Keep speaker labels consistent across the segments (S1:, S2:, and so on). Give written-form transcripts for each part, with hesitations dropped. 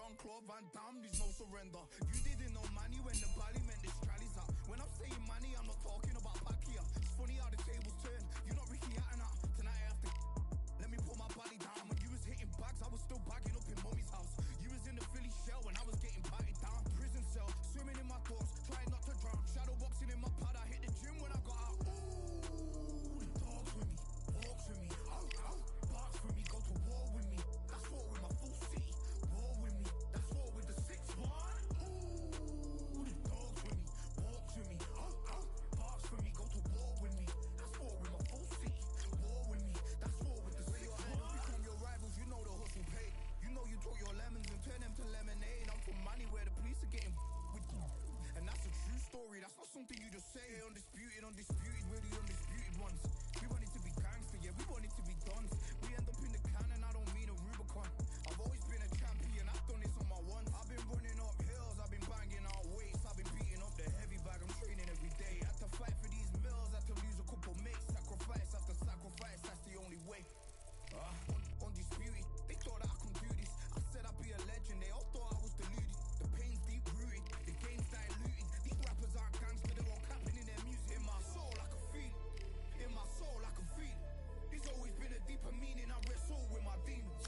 S1: Jean-Claude Van Damme, there's no surrender. You didn't know money when the bally meant this trallies up. When I'm saying money, I'm not talking about back here. It's funny how the tables turn. You're not Ricky Hatton. Tonight I have to let me put my body down. When you was hitting bags, I was still bagging up in mommy's house. You was in the Philly shell when I was getting patted down. Prison cell, swimming in my thoughts, trying not to drown. Shadow boxing in my pad, I hit the gym when I got out. Ooh, the dogs with me, walks with me, barks with me, go to war with me. That's war with my full city. War with me, that's war with the 6-1. Ooh, the dogs with me, walks with me, barks with me, go to war with me. That's war with my full city. War with me, that's war with the 6-1. Become your rivals, you know the hustle pay. You know you took your lemons and turn them to lemonade. I'm from money where the police are getting with you. And that's a true story, that's not something you just say. Undisputed, we're the undisputed ones. We wanted to be gangster, yeah, we wanted to be dons. We end up in the can and I don't mean a Rubicon. I've always been a champion, I've done this on my ones. I've been running up hills, I've been banging out weights. I've been beating up the heavy bag, I'm training every day. Had to fight for these mills, had to lose a couple mates. Sacrifice after sacrifice, that's the only way. Undisputed, they thought that I could do this. I said I'd be a legend, they all thought I was deluded. The pain's deep rooted, the game's diluted. These rappers aren't gangster, they're all capping in their music. In my soul I can feel it, in my soul I can feel it. There's always been a deeper meaning, I wrestle with my demons.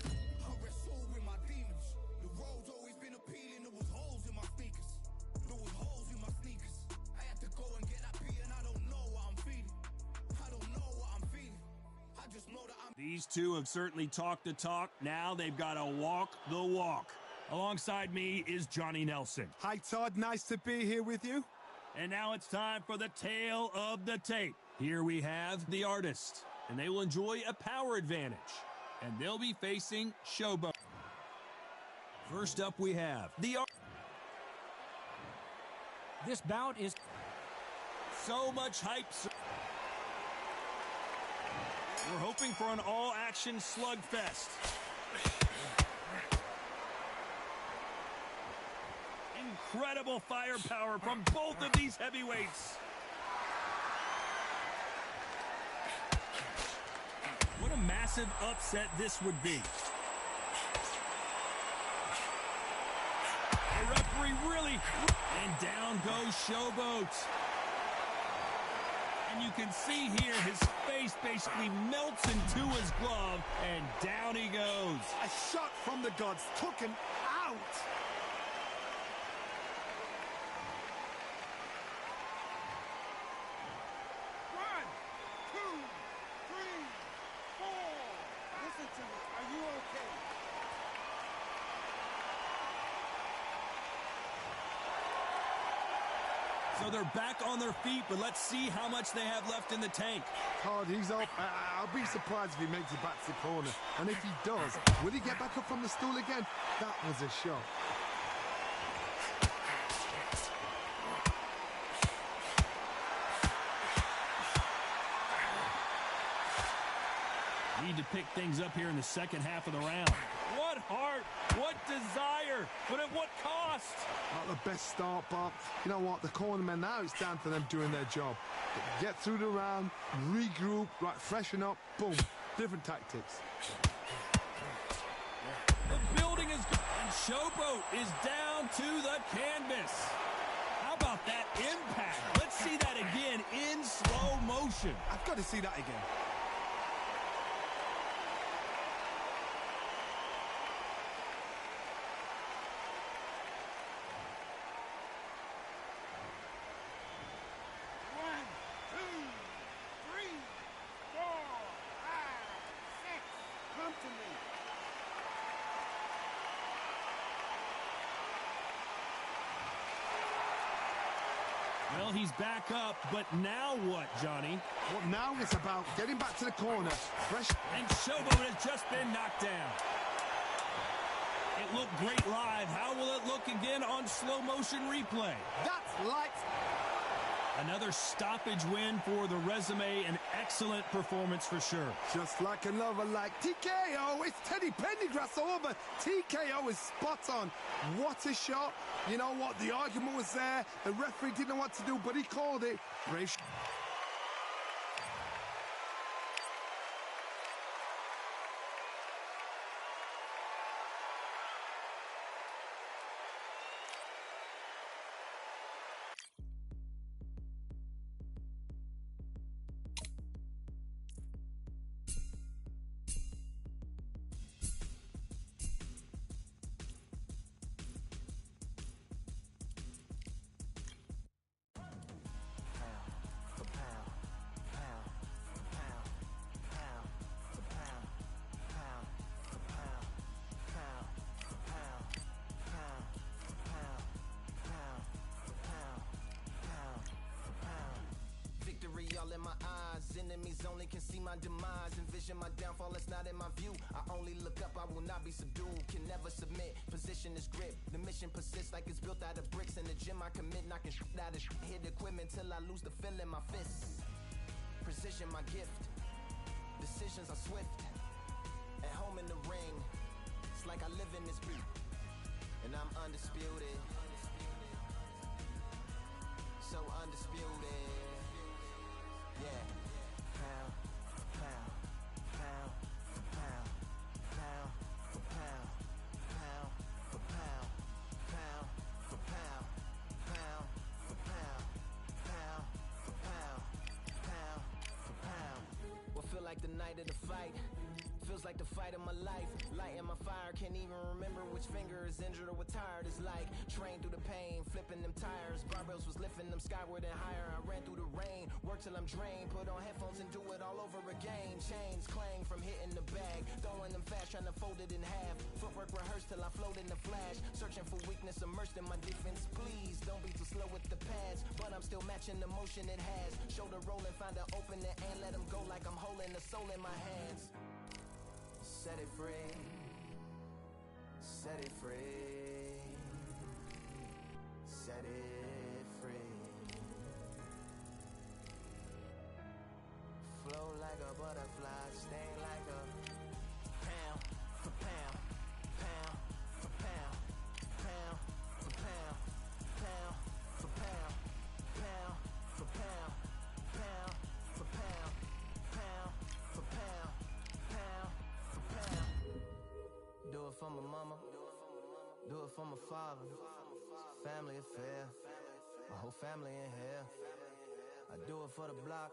S1: I wrestle with my demons. The road's always been appealing, there was holes in my sneakers. There was holes in my sneakers. I had to go and get that beat and I don't know what I'm feeling. I don't know what I'm feeling. I just know that I'm...
S2: These two have certainly talked the talk. Now they've got to walk the walk. Alongside me is Johnny Nelson.
S3: Hi, Todd. Nice to be here with you.
S2: And now it's time for the tale of the tape. Here we have the artist, and they will enjoy a power advantage. And they'll be facing Showboat. First up, we have the artist.
S4: This bout is...
S2: So much hype. We're hoping for an all-action slugfest. Incredible firepower from both of these heavyweights. What a massive upset this would be. The referee really... And down goes Showboat. And you can see here his face basically melts into his glove, and down he goes.
S3: A shot from the gods took him out.
S5: One, two, three, four. Listen to me. Are you okay?
S2: So they're back on their feet, but let's see how much they have left in the tank.
S3: Todd, he's up. I'll be surprised if he makes it back to the corner. And if he does, will he get back up from the stool again? That was a shot.
S2: Need to pick things up here in the second half of the round. What heart, what desire, but at what cost?
S3: Not the best start, but you know what? The cornermen now, it's down to them doing their job. Get through the round, regroup, right, freshen up, boom. Different tactics.
S2: The building is good, and Showboat is down to the canvas. How about that impact? Let's see that again in slow motion.
S3: I've got to see that again.
S2: Well, he's back up, but now what, Johnny?
S3: Well, now it's about getting back to the corner. Fresh.
S2: And Showboat has just been knocked down. It looked great live. How will it look again on slow motion replay?
S3: That's lights.
S2: Another stoppage win for the resume. An excellent performance for sure.
S3: Just like another like TKO. It's Teddy Pendergrass over. TKO is spot on. What a shot. You know what? The argument was there. The referee didn't know what to do, but he called it. Brave.
S4: in my eyes. Enemies only can see my demise. Envision my downfall, it's not in my view. I only look up, I will not be subdued. Can never submit, position is grip. The mission persists like it's built out of bricks. In the gym I commit, knocking shit out of shit. Hit equipment till I lose the feel in my fists. Precision my gift. Decisions are swift. At home in the ring, it's like I live in this beat. And I'm undisputed. So undisputed. Yeah. Pound for pound, pound for pound, pound for pound, pound for pound, pound for pound, pound for pound, pound for pound, pound for pound. What feel like the night of the fight? Feels like the fight of my life. Lighting my fire, can't even remember which finger is injured or what tired is like. Train through the pain, flipping them tires. Barbells was lifting them skyward and higher. I ran through the rain, work till I'm drained. Put on headphones and do it all over again. Chains clang from hitting the bag. Throwing them fast, trying to fold it in half. Footwork rehearsed till I float in the flash. Searching for weakness, immersed in my defense. Please don't be too slow with the pads. But I'm still matching the motion it has. Shoulder rolling, find an opening and let them go like I'm holding the soul in my hands. Set it free, set it free, set it free. Flow like a butterfly, sting like a pound for pound, pound for pound, pound for pound, pound for pound, pound for pound, pound for pound, pound for pound, pound. Do it for my mama, do it for my father. Family affair, my whole family in here. I do it for the block.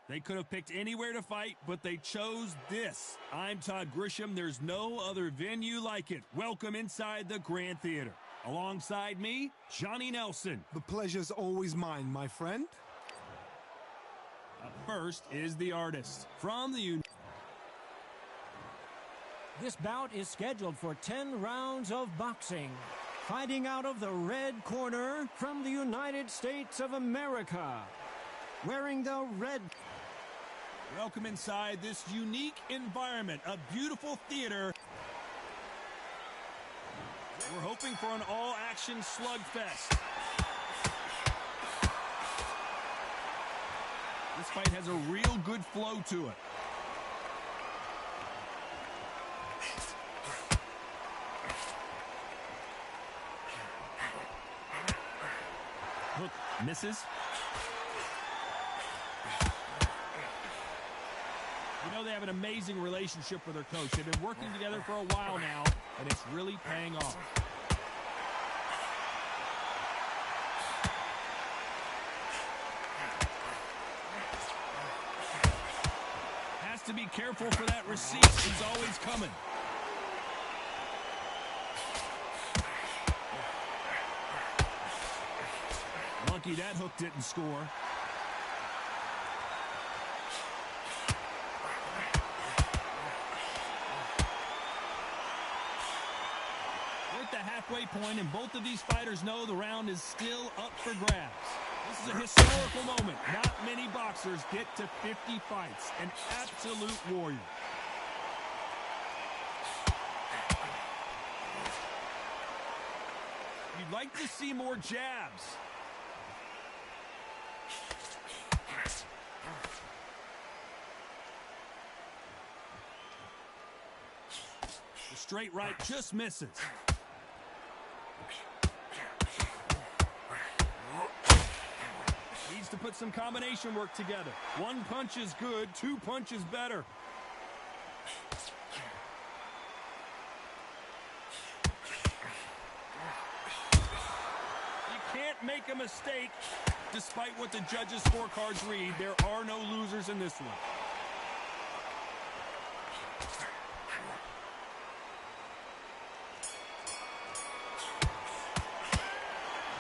S2: They could have picked anywhere to fight, but they chose this. I'm Todd Grisham. There's no other venue like it. Welcome inside the Grand Theater. Alongside me, Johnny Nelson.
S3: The pleasure's always mine, my friend.
S2: Up first is the artist from the
S6: This bout is scheduled for 10 rounds of boxing. Fighting out of the red corner from the United States of America. Wearing the red...
S2: Welcome inside this unique environment, a beautiful theater. We're hoping for an all-action slugfest. This fight has a real good flow to it. Hook misses. You know they have an amazing relationship with their coach. They've been working together for a while now, and it's really paying off. Has to be careful for that receipt. He's always coming. Lucky that hook didn't score. We're at the halfway point, and both of these fighters know the round is still up for grabs. This is a historical moment. Not many boxers get to 50 fights. An absolute warrior. You'd like to see more jabs. The straight right just misses. Needs to put some combination work together. One punch is good, two punches better. You can't make a mistake. Despite what the judges' scorecards read, there are no losers in this one.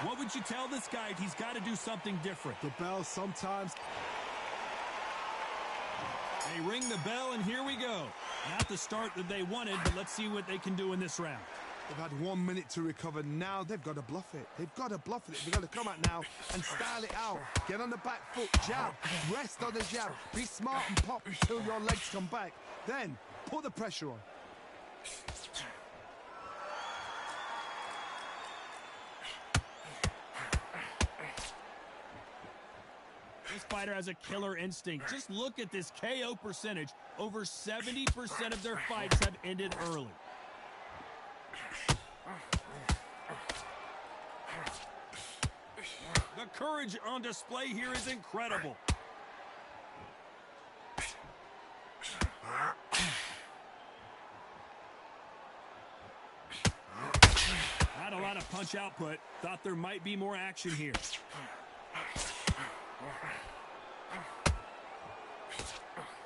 S2: What would you tell this guy? He's got to do something different.
S3: The bell sometimes...
S2: They ring the bell, and here we go. Not the start that they wanted, but let's see what they can do in this round.
S3: They've had 1 minute to recover. Now they've got to bluff it. They've got to bluff it. They've got to come out now and style it out. Get on the back foot, jab, rest on the jab. Be smart and pop until your legs come back. Then put the pressure on.
S2: This fighter has a killer instinct. Just look at this KO percentage. Over 70% of their fights have ended early. The courage on display here is incredible. Not a lot of punch output. Thought there might be more action here.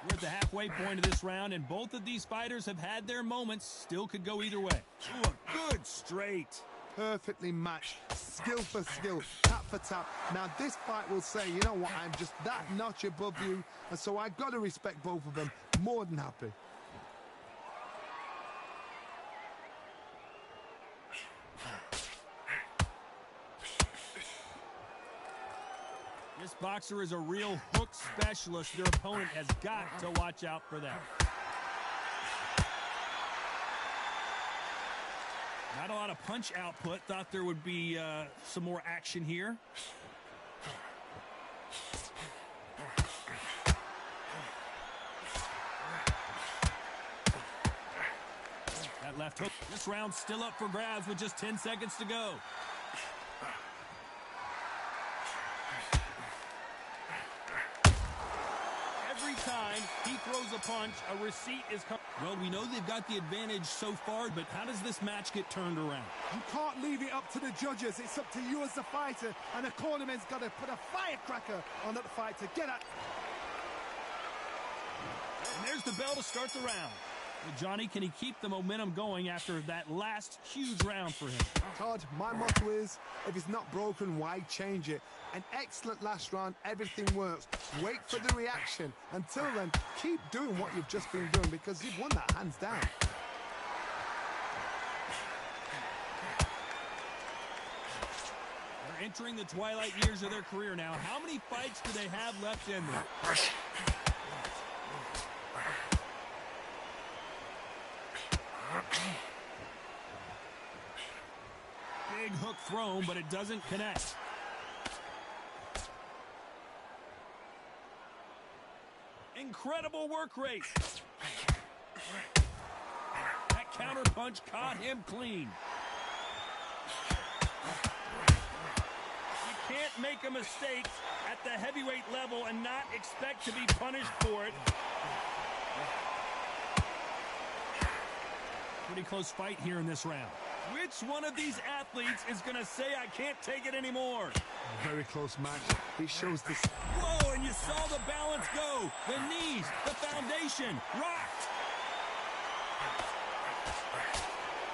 S2: We're at the halfway point of this round, and both of these fighters have had their moments. Still could go either way. Ooh, a good straight.
S3: Perfectly matched, skill for skill, tap for tap. Now this fight will say, you know what, I'm just that notch above you, and so I got to respect both of them. More than happy.
S2: This boxer is a real hook specialist. Their opponent has got to watch out for that. Not a lot of punch output. Thought there would be some more action here. That left hook. This round's still up for grabs with just 10 seconds to go. Every time he throws a punch, a receipt is coming. Well, we know they've got the advantage so far, but how does this match get turned around?
S3: You can't leave it up to the judges. It's up to you as the fighter, and the cornerman's got to put a firecracker on that fighter. Get up.
S2: And there's the bell to start the round. Well, Johnny, can he keep the momentum going after that last huge round for him?
S3: Todd, my motto is, if it's not broken, why change it? An excellent last round, everything works. Wait for the reaction. Until then, keep doing what you've just been doing because you've won that hands down.
S2: They're entering the twilight years of their career now. How many fights do they have left in them? Big hook thrown, but it doesn't connect. Incredible work rate. That counter punch caught him clean. You can't make a mistake at the heavyweight level and not expect to be punished for it. Pretty close fight here in this round. Which one of these athletes is going to say, I can't take it anymore?
S3: Very close match. It shows this.
S2: Whoa, and you saw the balance go. The knees, the foundation, rocked.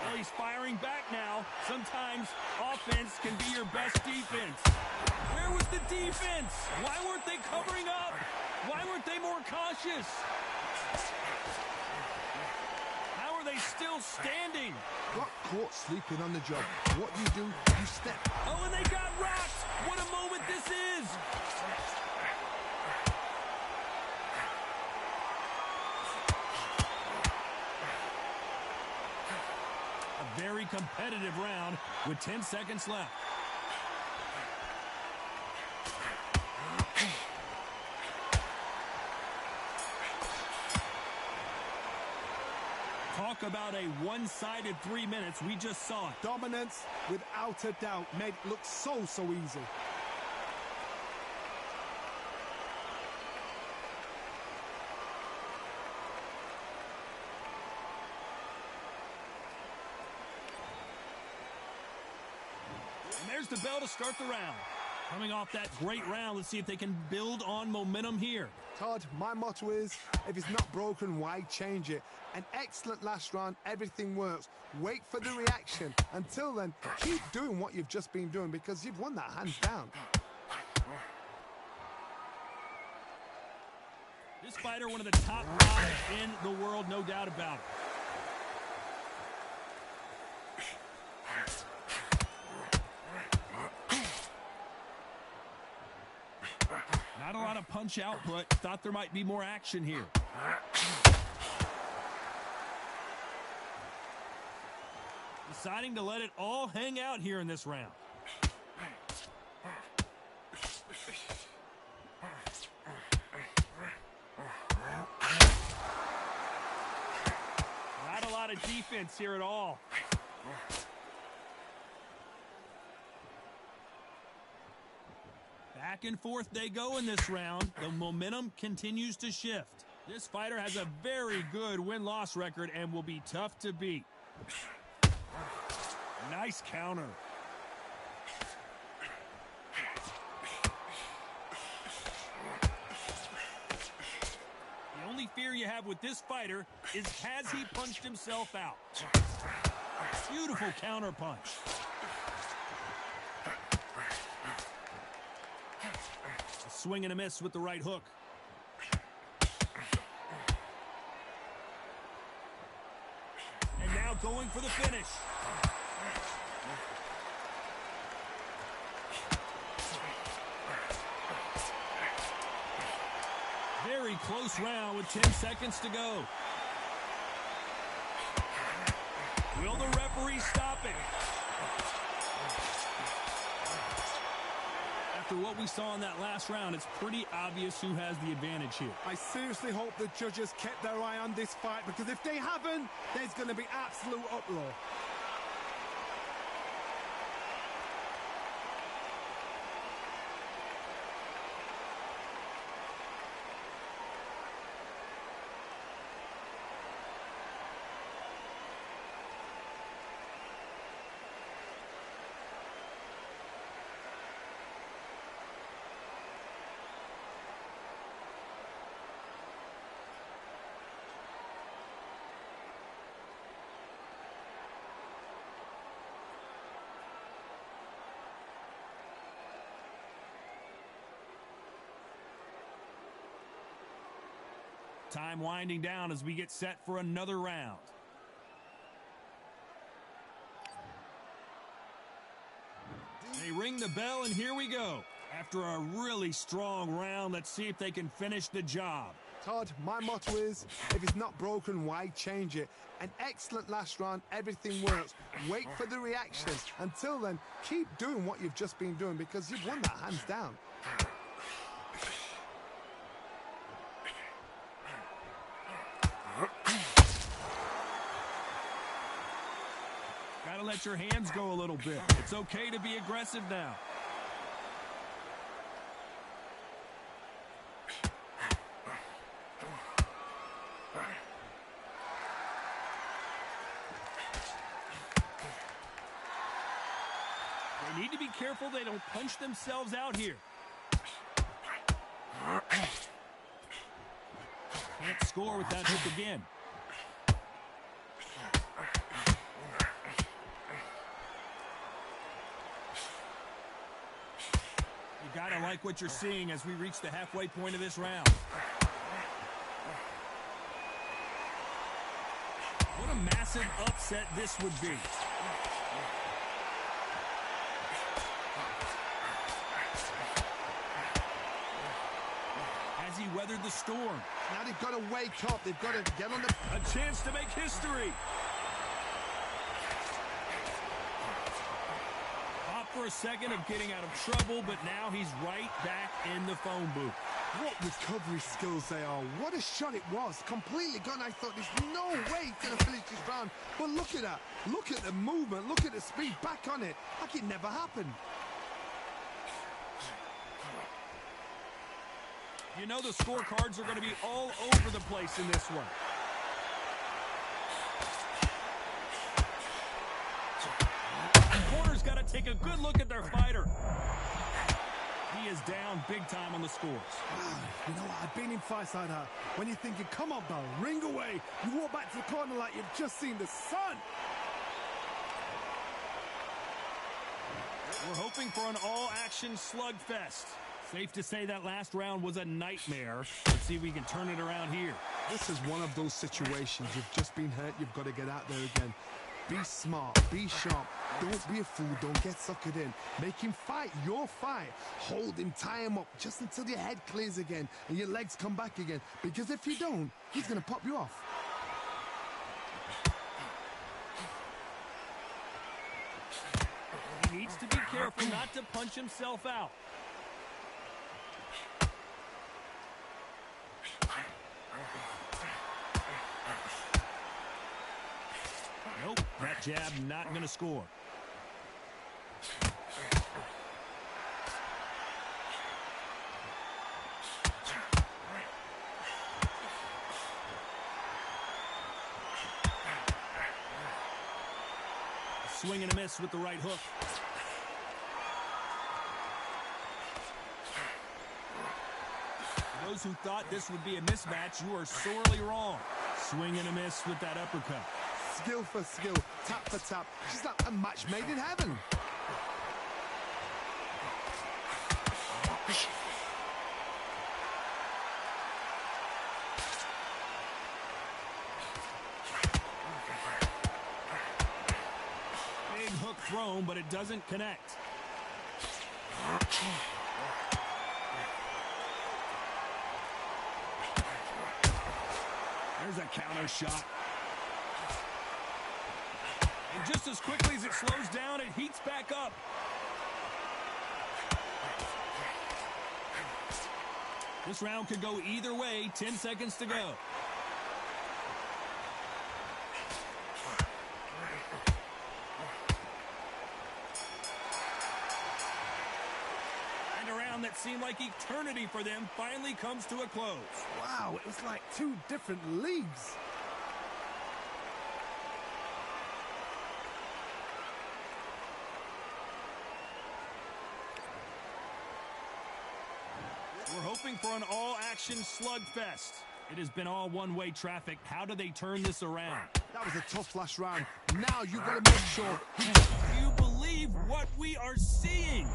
S2: Well, he's firing back now. Sometimes offense can be your best defense. Where was the defense? Why weren't they covering up? Why weren't they more cautious? They still standing.
S3: Got caught sleeping on the job. What you do, you step.
S2: Oh, and they got rocked. What a moment this is. A very competitive round with 10 seconds left. Talk about a one-sided 3 minutes. We just saw it.
S3: Dominance, without a doubt, made it look so easy.
S2: And there's the bell to start the round. Coming off that great round, let's see if they can build on momentum here.
S3: Todd, my motto is, if it's not broken, why change it? An excellent last round, everything works. Wait for the reaction. Until then, keep doing what you've just been doing because you've won that hands down.
S2: This fighter, one of the top 5 in the world, no doubt about it. punch output. Thought there might be more action here. Deciding to let it all hang out here in this round. Not a lot of defense here at all. Back and forth they go in this round. The momentum continues to shift. This fighter has a very good win-loss record and will be tough to beat. Nice counter. The only fear you have with this fighter is, has he punched himself out? Beautiful counter punch. A swing and a miss with the right hook. And now going for the finish. Very close round with 10 seconds to go. Will the referee stop it? After what we saw in that last round, it's pretty obvious who has the advantage here.
S3: I seriously hope the judges kept their eye on this fight, because if they haven't, there's going to be absolute uproar.
S2: Time winding down as we get set for another round. They ring the bell, and here we go. After a really strong round, let's see if they can finish the job.
S3: Todd, my motto is, if it's not broken, why change it? An excellent last round, everything works. Wait for the reaction. Until then, keep doing what you've just been doing, because you've won that hands down.
S2: Gotta let your hands go a little bit. It's okay to be aggressive now. They need to be careful they don't punch themselves out here. Can't score with that hook again. You gotta like what you're seeing as we reach the halfway point of this round. What a massive upset this would be. Has he weathered the storm?
S3: Now they've got to wake up. They've got to get on the...
S2: A chance to make history. Thought for a second of getting out of trouble, but now he's right back in the phone booth.
S3: What recovery skills they are. What a shot it was. Completely gone. I thought there's no way he's going to finish this round. But look at that. Look at the movement. Look at the speed. Back on it. Like it never happened.
S2: You know the scorecards are going to be all over the place in this one. The corner's got to take a good look at their fighter. He is down big time on the scores.
S3: You know what? I've been in fights like that. When you're thinking, come on, Bell, ring away. You walk back to the corner like you've just seen the sun.
S2: We're hoping for an all-action slugfest. Safe to say that last round was a nightmare. Let's see if we can turn it around here.
S3: This is one of those situations. You've just been hurt. You've got to get out there again. Be smart. Be sharp. Don't be a fool, don't get suckered in. Make him fight your fight. Hold him, tie him up, just until your head clears again and your legs come back again. Because if you don't, he's going to pop you off.
S2: He needs to be careful not to punch himself out. Nope, that jab not going to score. Swing and a miss with the right hook. For those who thought this would be a mismatch, you are sorely wrong. Swing and a miss with that uppercut.
S3: Skill for skill, tap for tap. Just like a match made in heaven.
S2: Big hook thrown, but it doesn't connect. There's a counter shot. And just as quickly as it slows down, it heats back up. This round could go either way. 10 seconds to go. And a round that seemed like eternity for them finally comes to a close.
S3: Wow, it was like two different leagues.
S2: We're hoping for an all-action slugfest. It has been all one-way traffic. How do they turn this around?
S3: That was a tough last round. Now you've got to make sure.
S2: Do you believe what we are seeing?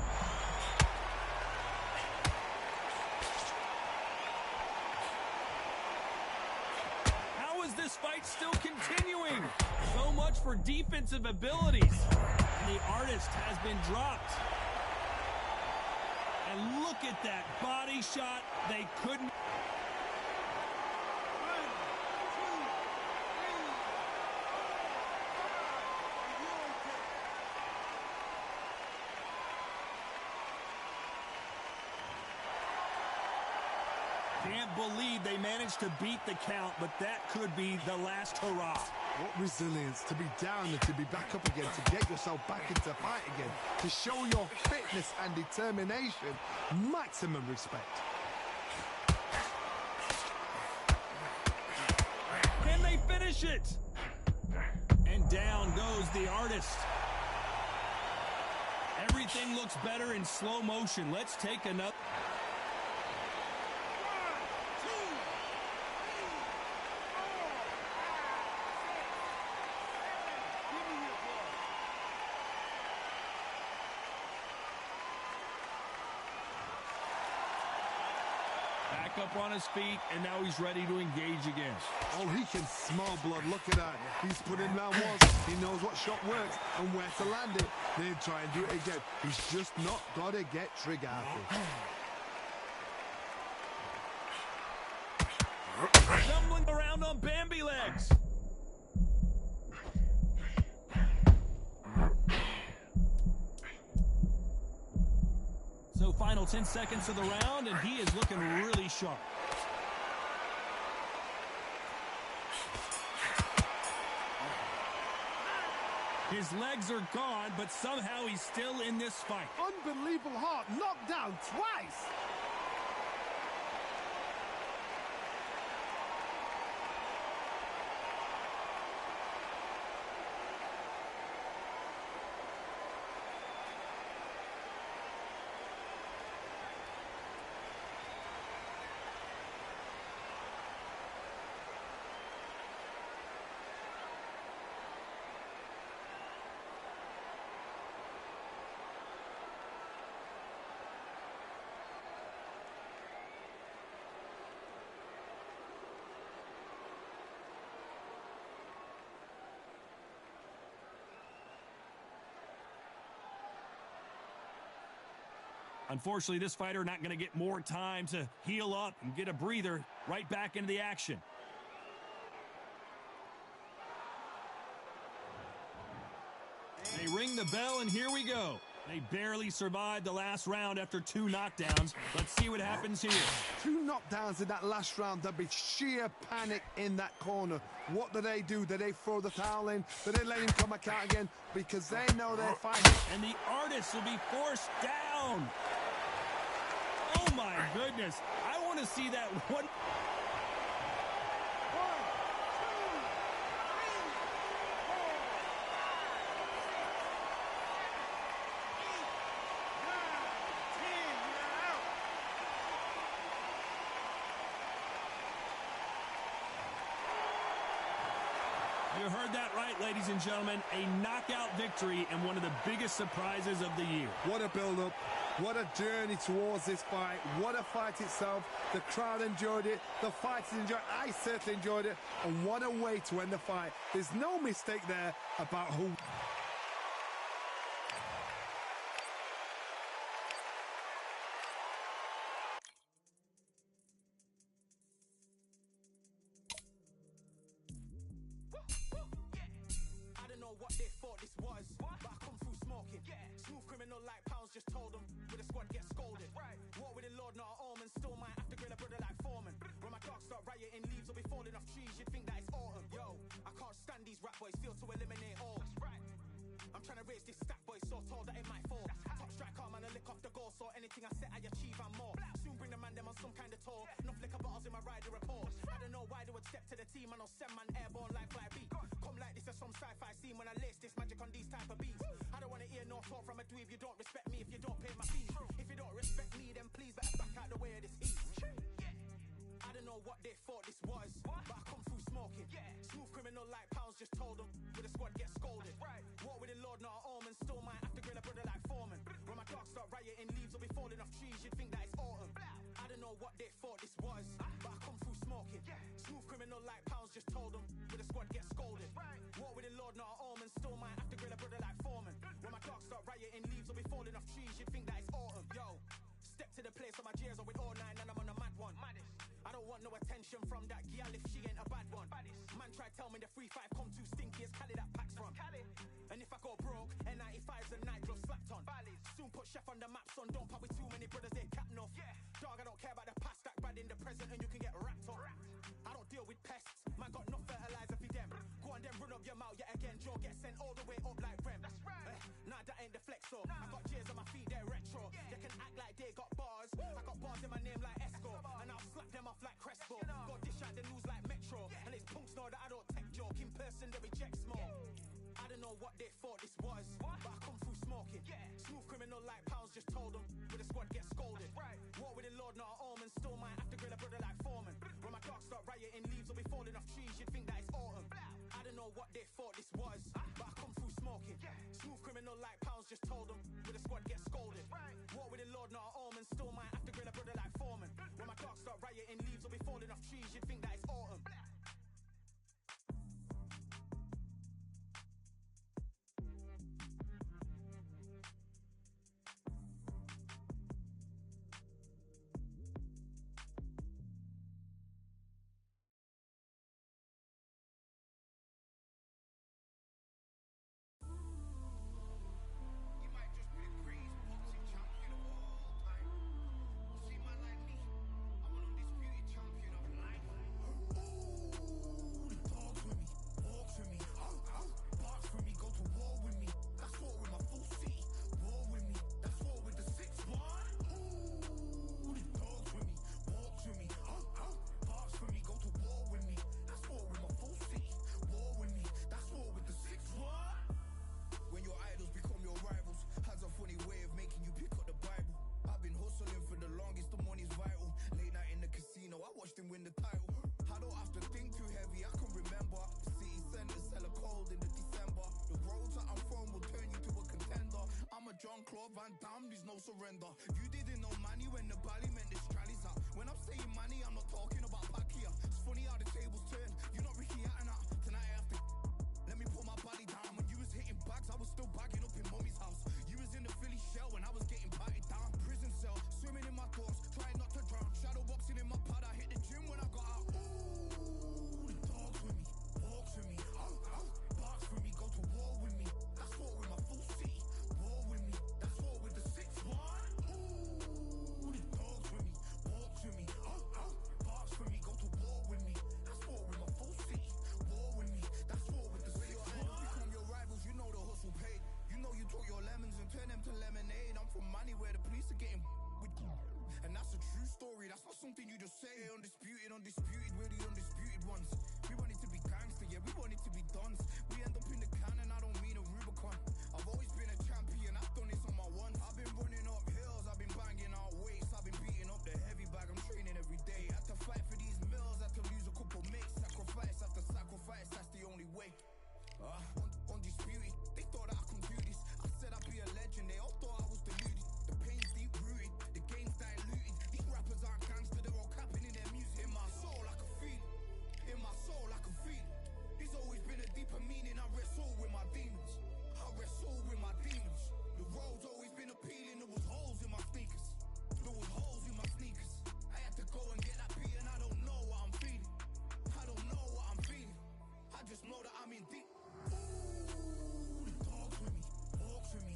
S2: How is this fight still continuing? So much for defensive abilities. And the artist has been dropped. And look at that body shot. They couldn't. Can't believe they managed to beat the count, but that could be the last hurrah.
S3: What resilience to be down and to be back up again, to get yourself back into fight again, to show your fitness and determination. Maximum respect.
S2: Can they finish it? And down goes the artist. Everything looks better in slow motion. Let's take another. Back up on his feet, and now he's ready to engage again.
S3: Oh, he can smell blood. Look at that. He's put in round one. He knows what shot works and where to land it. Then try and do it again. He's just not got to get trigger happy.
S2: Stumbling around on Bambi legs. So final 10 seconds of the round, and he is looking really sharp. His legs are gone, but somehow he's still in this fight.
S3: Unbelievable heart. Knocked down twice.
S2: Unfortunately, this fighter not going to get more time to heal up and get a breather. Right back into the action. They ring the bell, and here we go. They barely survived the last round after 2 knockdowns. Let's see what happens here.
S3: 2 knockdowns in that last round. There'd be sheer panic in that corner. What do? Do they throw the towel in? Do they let him come back out again? Because they know they're fighting.
S2: And the artist will be forced down. Oh, my goodness. I want to see that one. You heard that right, ladies and gentlemen. A knockout victory and one of the biggest surprises of the year.
S3: What a build-up. What a journey towards this fight. What a fight itself. The crowd enjoyed it. The fighters enjoyed it. I certainly enjoyed it. And what a way to end the fight. There's no mistake there about who...
S4: What they thought this was, but I come through smoking. Smooth criminal like pounds, just told them with a squad get scolded. War with the Lord, not an omen. Still might have to grill a brother like Foreman. When my dogs start rioting, leaves will be falling off trees. You'd think that it's autumn. Yo, I can't stand these rap boys, feel to eliminate all. I'm trying to raise this stack boy, so tall that it might fall. Top striker, man, I lick off the goal, so anything I set, I achieve and more. Soon bring the man them on some kind of tour. Enough liquor bottles in my rider report. I don't know why they would step to the team, and I'll send man airborne like fly beat. Come like this as some sci-fi scene when I lace this magic on these type of beats. I don't want to hear no talk from a dweeb. You don't respect me if you don't pay my fees. If you don't respect me, then please better back out the way of this heat. I don't know what they thought this was, but I come through smoking. Smooth criminal like pounds, just told them with a squad get scolded. War with the Lord, not an omen. Still might have to grill a brother like Foreman. When my dogs start rioting, leaves will be falling off trees. You'd think that it's autumn. I don't know what they thought this was, but I come through smoking. Smooth criminal like pounds, just told them with a squad get scolded. War with the Lord, not an omen. Still might have to grill a brother like Foreman. When my dogs start rioting, leaves will be falling off trees. You'd think that it's autumn. Yo, step to the place on my jeers are with all 9 and I'm on a mad one. I don't want no attention from that girl if she ain't a bad one. Man try tell me the 3-5 come too stinky as Cali that packs from. And if I go broke, N95s and night gloves slapped on. Soon put chef on the map, son. Don't pop with too many brothers, they cap enough. Dog, I don't care about the past, that bad in the present, and you can get wrapped up. I don't deal with pests, man got no fertilizer for them. Go on then run up your mouth yet again, Joe get sent all the way up like Rem. Nah, that ain't the flex, so I got jeers on my feet, they're retro. They can act like they got bars, I got bars in my name like Esco, and I'll slap them off like Crespo. Go dish out the news like Metro, and it's punks know that I don't tech joke. In person they reject small. I don't know what they thought this was, but I come through smoking. Smooth criminal like pounds, just told them with a squad get scolded. War with the Lord, not an omen. Still might have to grill a brother like Foreman. When my dogs start rioting, leaves will be falling off trees. You'd think that it's autumn. I don't know what they thought this was, but I come through smoking. Smooth criminal like pounds, just told them with a squad get scolded. War with the Lord, not an omen. Still might have to grill a brother like Foreman. When my dogs start rioting, leaves will be falling off trees. You'd think that it's autumn. Win the title. I don't have to think too heavy, I can remember. City centers hella cold in the December. The roads that I'm from will turn you to a contender. I'm a John Claude Van Damme, there's no surrender. You didn't know money when the bally meant this trallies up. When I'm saying money, I'm not talking about Pakia. It's funny how the tables turn. You're not Ricky Hatton up. Tonight I have to let me put my body down. When you was hitting bags, I was still bagging up in mommy's house. You was in the Philly shell when I was getting batted down. Prison cell.
S1: to getting with. And that's a true story, that's not something you just say. Undisputed, we're the undisputed ones. We want it to be gangster, yeah, we want it to be done. We end up in the can and I don't mean a Rubicon. I've always been a champion, I've done this on my ones. I've been running up hills, I've been banging out weights, I've been beating up the heavy bag, I'm training every day. Had to fight for these mills, had to lose a couple mates. Sacrifice after sacrifice, that's the only way. Undisputed, they thought that I could do this. I said I'd be a legend, they all thought I was deluded. The pain's deep rooted, the game's diluted. These rappers aren't gangster, they're all capping in their music. In my soul I can feel it, in my soul I can feel it. There's always been a deeper meaning, I wrestle with my demons. I wrestle with my demons. The road's always been appealing, there was holes in my sneakers. There was holes in my sneakers. I had to go and get that beat and I don't know what I'm feeling. I don't know what I'm feeling. I just know that I'm in deep. Ooh, the dogs with me, walks with me,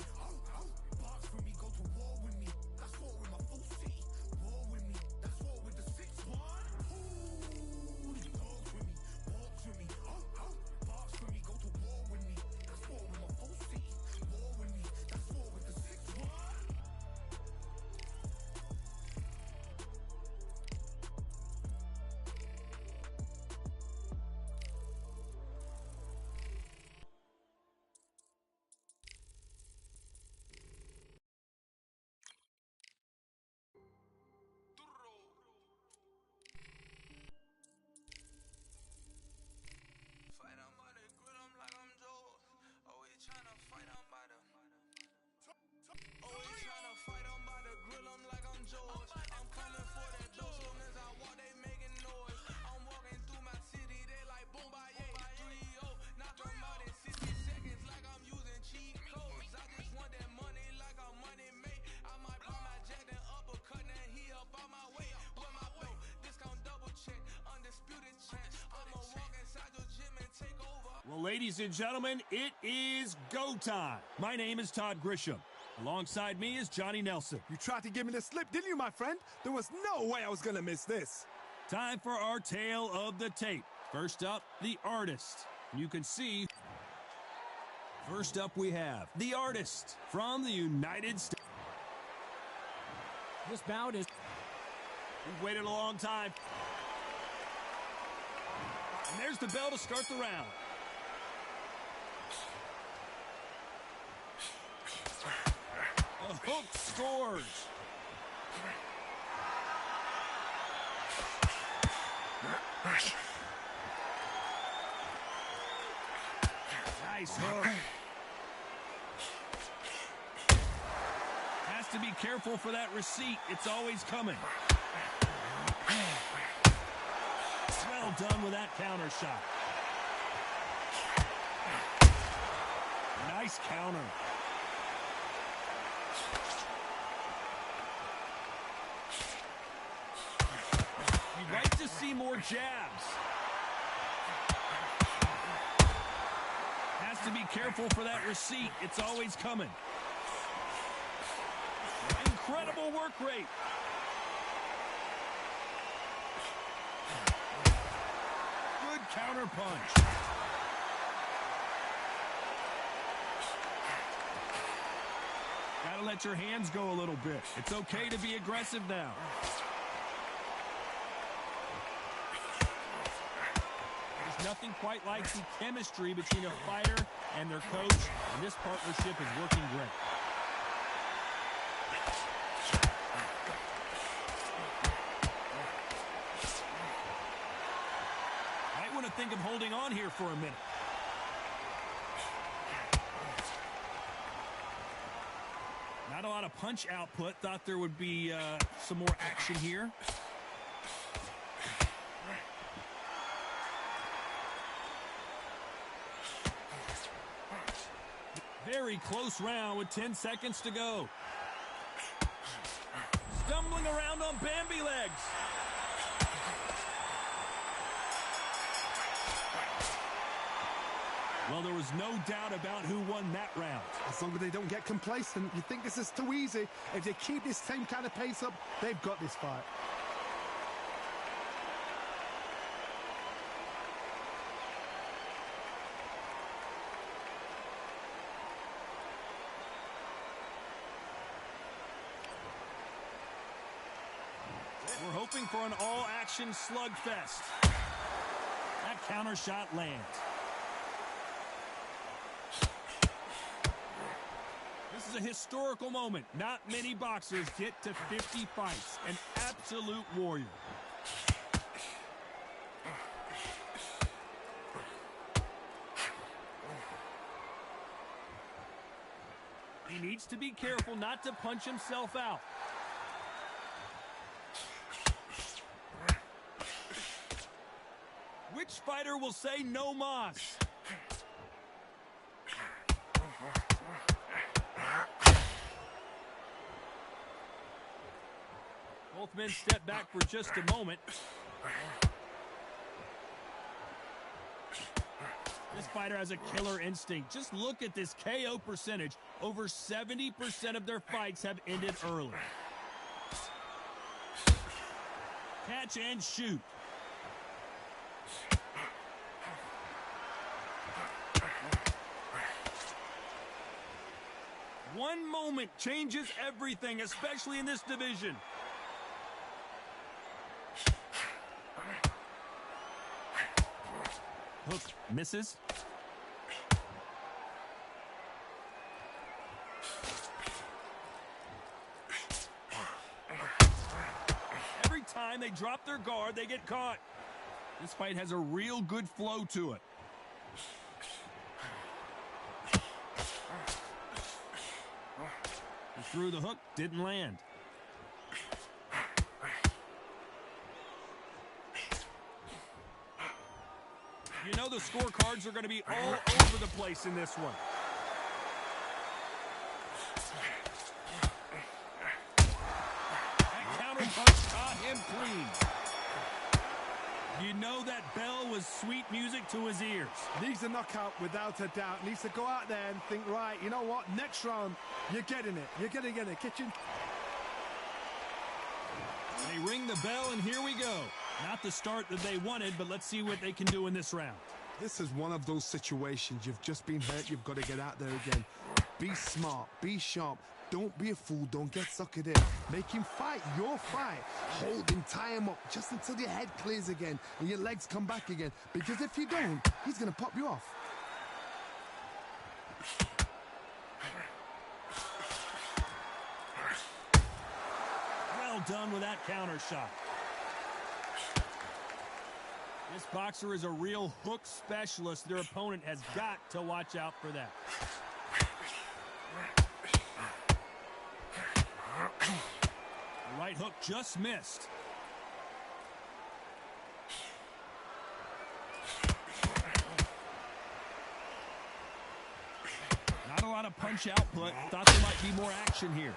S1: barks with me, go to war with me. That's war with my full city, war with me. That's war with the 6-1. Ooh, the dogs with me, walks with me, barks with me, go to war with me. That's war with my full city, war with me. That's war with the 6-1.
S4: Fight on by the grill, I'm like I'm Joe. Always tryna fight on by the. Always tryna fight on by the grill, I'm like I'm George. I'm coming for that dough, soon as I walk, they making noise. I'm walking through my city, they like boom, bye, 3-0. Knock 'em out in 60 seconds, like I'm using cheat codes. I just want that money, like I'm money made. I might pop my jack, then uppercut, then he up on my way. With my belt, discount double check, undisputed champ. I'ma walk inside your gym and take over.
S2: Well, ladies and gentlemen, it is go time. My name is Todd Grisham. Alongside me is Johnny Nelson.
S3: You tried to give me the slip, didn't you, my friend? There was no way I was going to miss this.
S2: Time for our tale of the tape. First up, the artist. You can see. First up, we have the artist from the United States.
S6: This bout is
S2: We've waited a long time. And there's the bell to start the round. A hook scores. Nice hook. Has to be careful for that receipt. It's always coming. Well done with that counter shot. Nice counter. You'd like to see more jabs. Has to be careful for that receipt. It's always coming. Incredible work rate. Good counter punch. Gotta let your hands go a little bit. It's okay to be aggressive now. There's nothing quite like the chemistry between a fighter and their coach, and this partnership is working great. Might want to think of holding on here for a minute. Not a lot of punch output. Thought there would be some more action here. Very close round with 10 seconds to go. Stumbling around on Bambi legs. Well, there was no doubt about who won that round.
S3: As long as they don't get complacent, you think this is too easy. If they keep this same kind of pace up, they've got this fight.
S2: We're hoping for an all-action slugfest. That counter shot lands. This is a historical moment. Not many boxers get to 50 fights. An absolute warrior. He needs to be careful not to punch himself out. Which fighter will say no mas? Both men step back for just a moment. This fighter has a killer instinct. Just look at this KO percentage. Over 70% of their fights have ended early. Catch and shoot. One moment changes everything, especially in this division. Hook misses. Every time they drop their guard, they get caught. This fight has a real good flow to it. He threw the hook, didn't land. You know the scorecards are going to be all over the place in this one. That counter punch caught him clean. You know that bell was sweet music to his ears.
S3: Needs a knockout without a doubt. Needs to go out there and think, right, you know what? Next round, you're getting it. You're going to get it. Kitchen.
S2: They ring the bell, and here we go. Not the start that they wanted, but let's see what they can do in this round.
S3: This is one of those situations. You've just been hurt. You've got to get out there again. Be smart. Be sharp. Don't be a fool. Don't get suckered in. Make him fight your fight. Hold him. Tie him up just until your head clears again and your legs come back again. Because if you don't, he's going to pop you off.
S2: Well done with that counter shot. This boxer is a real hook specialist. Their opponent has got to watch out for that. The right hook just missed. Not a lot of punch output. Thought there might be more action here.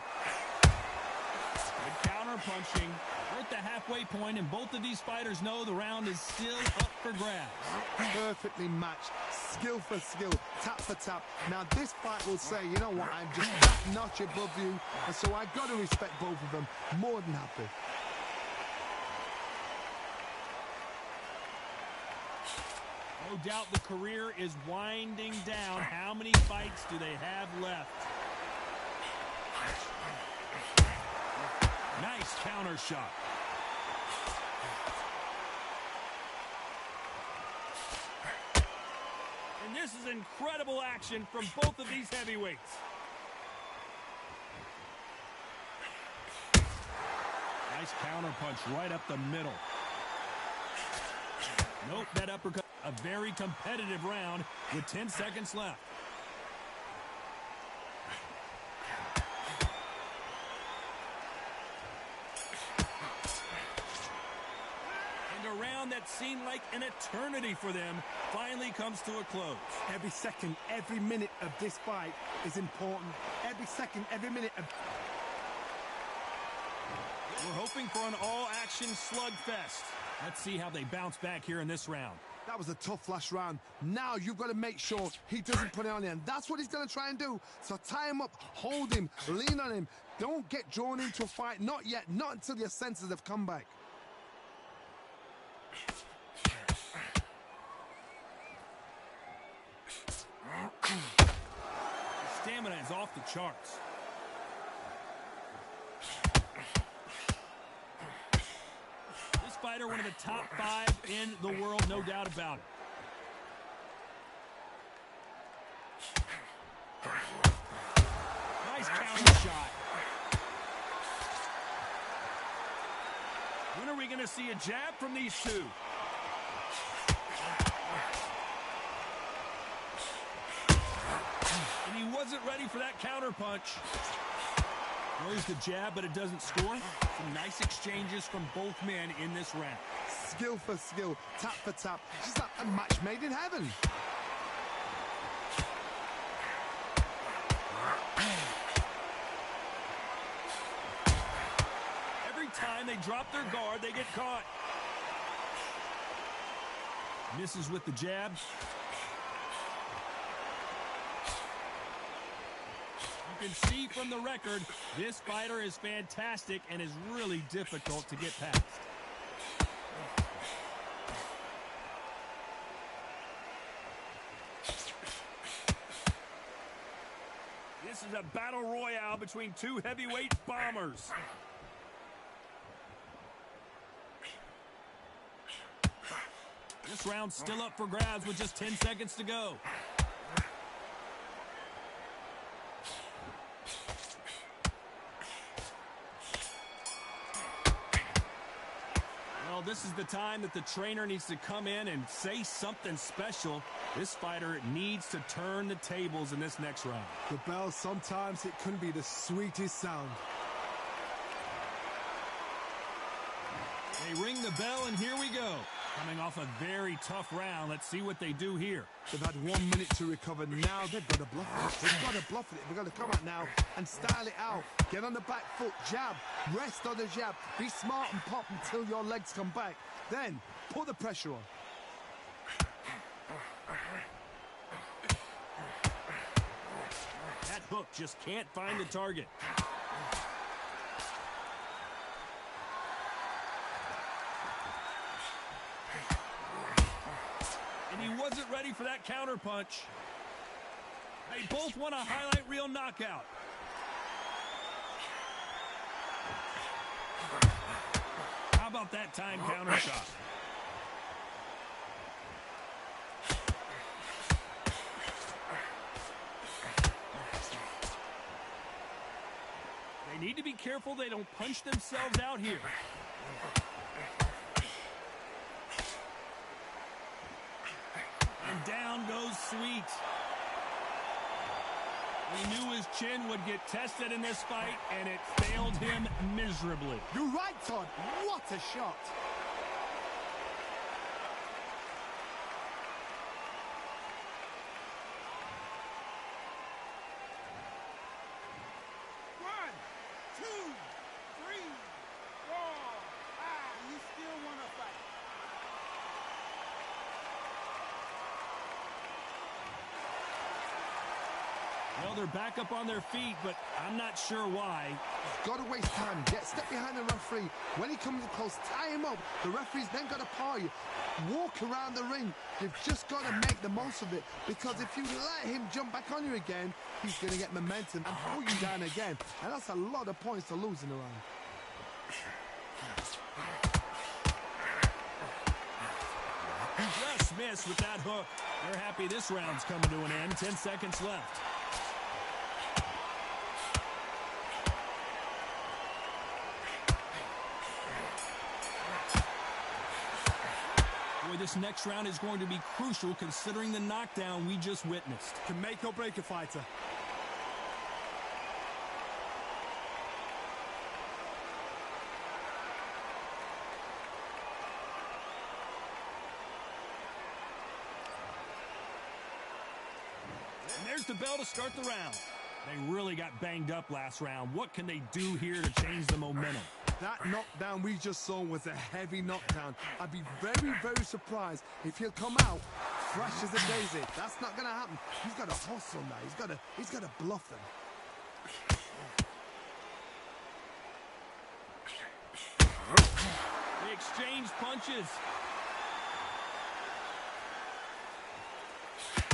S2: Good counter punching. We're at the halfway point, and both of these fighters know the round is still up for grabs.
S3: Perfectly matched. Skill for skill. Tap for tap. Now this fight will say, you know what, I'm just that notch above you. And so I've got to respect both of them. More than happy.
S2: No doubt the career is winding down. How many fights do they have left? Nice counter shot. And this is incredible action from both of these heavyweights. Nice counter punch right up the middle. Nope, that uppercut. A very competitive round with 10 seconds left. And a round that seemed like an eternity for them finally comes to a close.
S3: Every second, every minute of this fight is important. Every second, every minute of...
S2: We're hoping for an all-action slugfest. Let's see how they bounce back here in this round.
S3: That was a tough last round. Now you've got to make sure he doesn't put it on you. And that's what he's going to try and do. So tie him up, hold him, lean on him. Don't get drawn into a fight. Not yet. Not until your senses have come back.
S2: Stamina is off the charts. fighter one of the top 5 in the world, no doubt about it. Nice counter shot. When are we going to see a jab from these two? And he wasn't ready for that counter punch. Throws the jab, but it doesn't score. Some nice exchanges from both men in this round.
S3: Skill for skill, tap for tap. Just like a match made in heaven.
S2: Every time they drop their guard, they get caught. Misses with the jab. You can see from the record, this fighter is fantastic and is really difficult to get past. This is a battle royale between two heavyweight bombers. This round's still up for grabs with just 10 seconds to go. Well, this is the time that the trainer needs to come in and say something special. This fighter needs to turn the tables in this next round.
S3: The bell, sometimes it can be the sweetest sound.
S2: They ring the bell, and here we go. Coming off a very tough round. Let's see what they do here.
S3: They've had 1 minute to recover. Now they've got to bluff it. They've got to bluff it. They've got to come out now and style it out. Get on the back foot, jab, rest on the jab. Be smart and pop until your legs come back. Then put the pressure on.
S2: That hook just can't find the target. And he wasn't ready for that counter punch. They both want a highlight reel knockout. How about that time counter shot? They need to be careful they don't punch themselves out here. And down goes Sweet. We knew his chin would get tested in this fight, and it failed him miserably.
S3: You're right, Todd. What a shot.
S5: One, two, three, 4, 5. You still want to fight?
S2: Well, they're back up on their feet, but I'm not sure why.
S3: Got to waste time. Step behind the referee. When he comes close, tie him up. The referee's then got to paw you. Walk around the ring. You've just got to make the most of it, because if you let him jump back on you again, he's going to get momentum and pull you down again. And that's a lot of points to lose in a round.
S2: Just missed with that hook. They're happy this round's coming to an end. 10 seconds left. Boy, this next round is going to be crucial considering the knockdown we just witnessed.
S3: Can make or break a fighter.
S2: And there's the bell to start the round. They really got banged up last round. What can they do here to change the momentum?
S3: That knockdown we just saw was a heavy knockdown. I'd be very, very surprised if he'll come out fresh as a daisy. That's not going to happen. He's got to hustle now. He's got to bluff them.
S2: They exchange punches.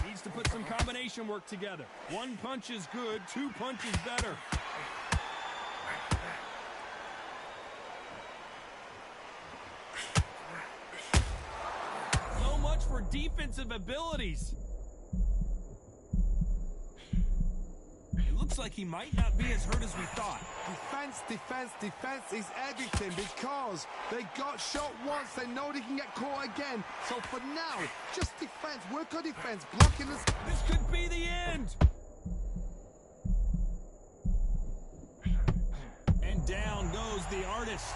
S2: Needs to put some combination work together. One punch is good, 2 punches better. for defensive abilities. It looks like he might not be as hurt as we thought.
S3: Defense, defense, defense is everything because they got shot once. They know they can get caught again. So for now, just defense. Work on defense. Blocking us.
S2: This could be the end. And down goes the artist.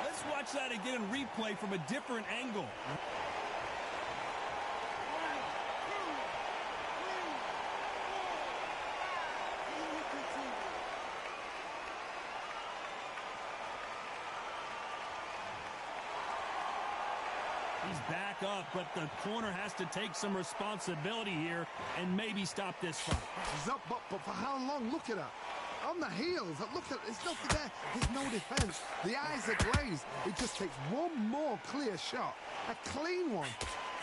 S2: Let's watch that again in replay from a different angle. He's back up, but the corner has to take some responsibility here and maybe stop this fight.
S3: He's up, but for how long? Look at that. On the heels, look at, there's nothing there. There's no defense. The eyes are glazed. It just takes one more clear shot, a clean one,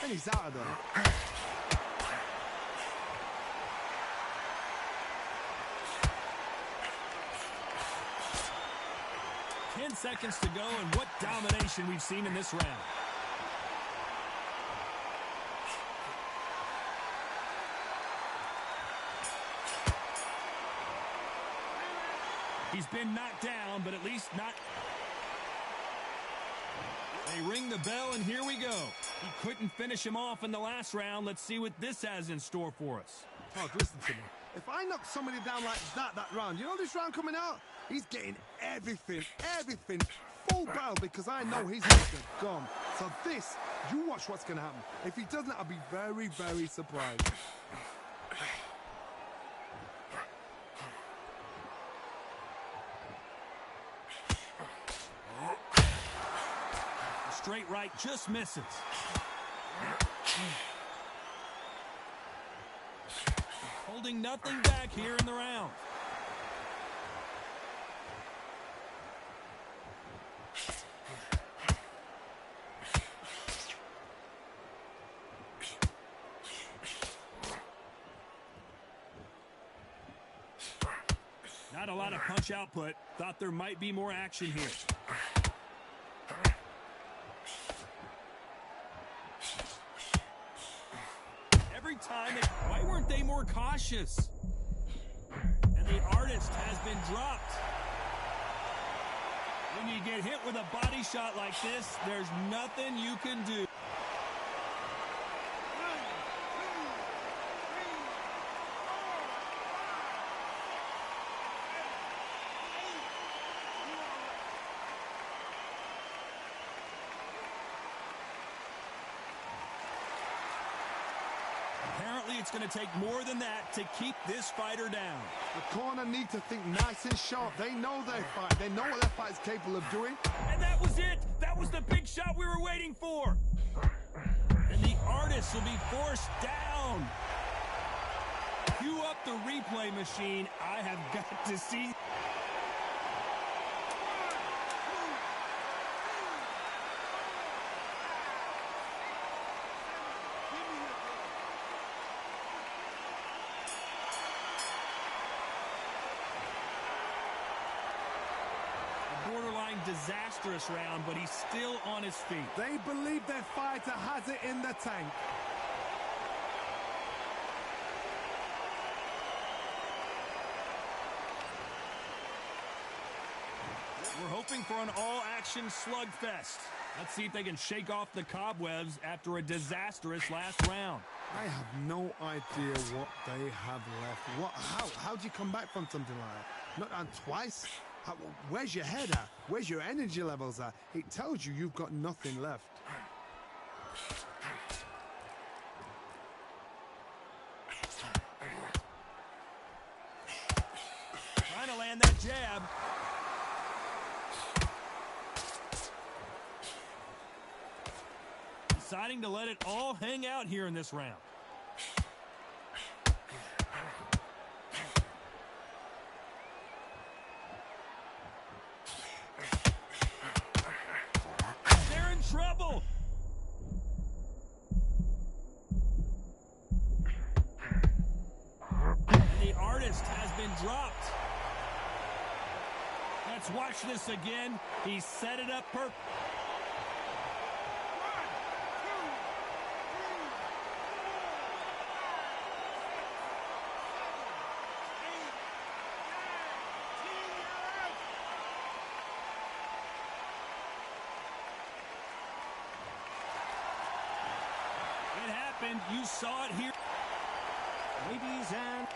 S3: and he's out of there.
S2: 10 seconds to go, and what domination we've seen in this round. He's been knocked down, but at least not. They ring the bell, and here we go. He couldn't finish him off in the last round. Let's see what this has in store for us.
S3: Oh, listen to me. If I knock somebody down like that round, you know this round coming out? He's getting everything, full barrel because I know he's gone. So this, you watch what's going to happen. If he doesn't, I'll be very, very surprised.
S2: Straight right just misses. Holding nothing back here in the round. Not a lot of punch output. Thought there might be more action here. Why weren't they more cautious? And the artist has been dropped. When you get hit with a body shot like this, there's nothing you can do. It's going to take more than that to keep this fighter down.
S3: The corner need to think nice and sharp. They know their fight. They know what their fight is capable of doing.
S2: And that was it. That was the big shot we were waiting for. And the artist will be forced down. Cue up the replay machine. I have got to see. Disastrous round, but he's still on his feet.
S3: They believe their fighter has it in the tank.
S2: We're hoping for an all-action slugfest. Let's see if they can shake off the cobwebs after a disastrous last round.
S3: I have no idea what they have left. How do you come back from something like that? Not twice? Where's your head at? Where's your energy levels at? It tells you you've got nothing left.
S2: Trying to land that jab. Deciding to let it all hang out here in this round. Trouble. And the artist has been dropped. Let's watch this again. He set it up perfect. You saw it here.
S6: Ladies and...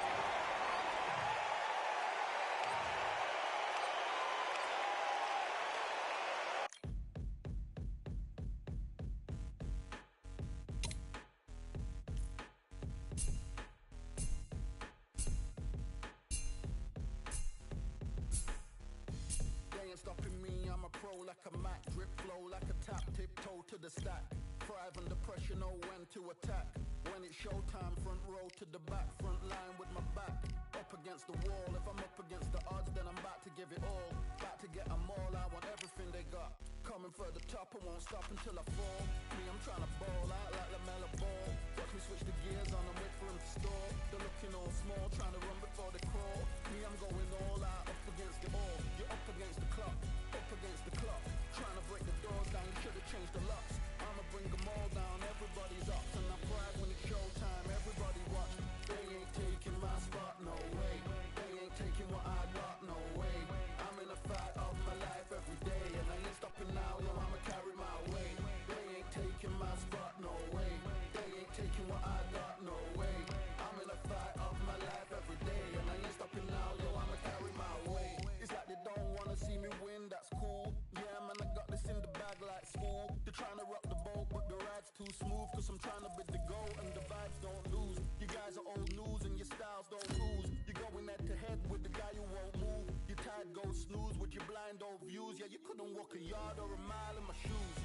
S7: They ain't stopping me, I'm a pro like a Mac. Drip flow like a tap, tiptoe to the stack. Thrive under pressure, know when to attack. When it's showtime, front row to the back. Front line with my back up against the wall. If I'm up against the odds, then I'm about to give it all. About to get them all, I want everything they got. Coming for the top, I won't stop until I fall. Me, I'm trying to ball out like LaMelo Ball. Watch me switch the gears on and wait for him to stall. They're looking all small, trying to run before they crawl. Me, I'm going all out, up against it all. You're up against the clock, up against the clock. Trying to break the doors down, you should have changed the locks. I'ma bring them all down, everybody's up. And I pride when it's showtime, everybody watch. They ain't taking my spot, no way. They ain't taking what I got, no way. I'm in a fight of my life every day, and I ain't stopping now, yo, I'ma carry my weight. They ain't taking my spot, no way. They ain't taking what I got, no way. I'm in a fight of my life every day, and I ain't stopping now, yo, I'ma carry my weight. It's like they don't wanna see me win, that's cool. Yeah, man, I got this in the bag like school. They're trying to rock the boat, but the ride's too smooth. Cause I'm trying to bid the goal, and the vibes don't lose. You guys are old news, and your styles don't lose. You're going head to head with the guy who won't move. Your tide goes snooze with your blind old views. Yeah, you couldn't walk a yard or a mile in my shoes.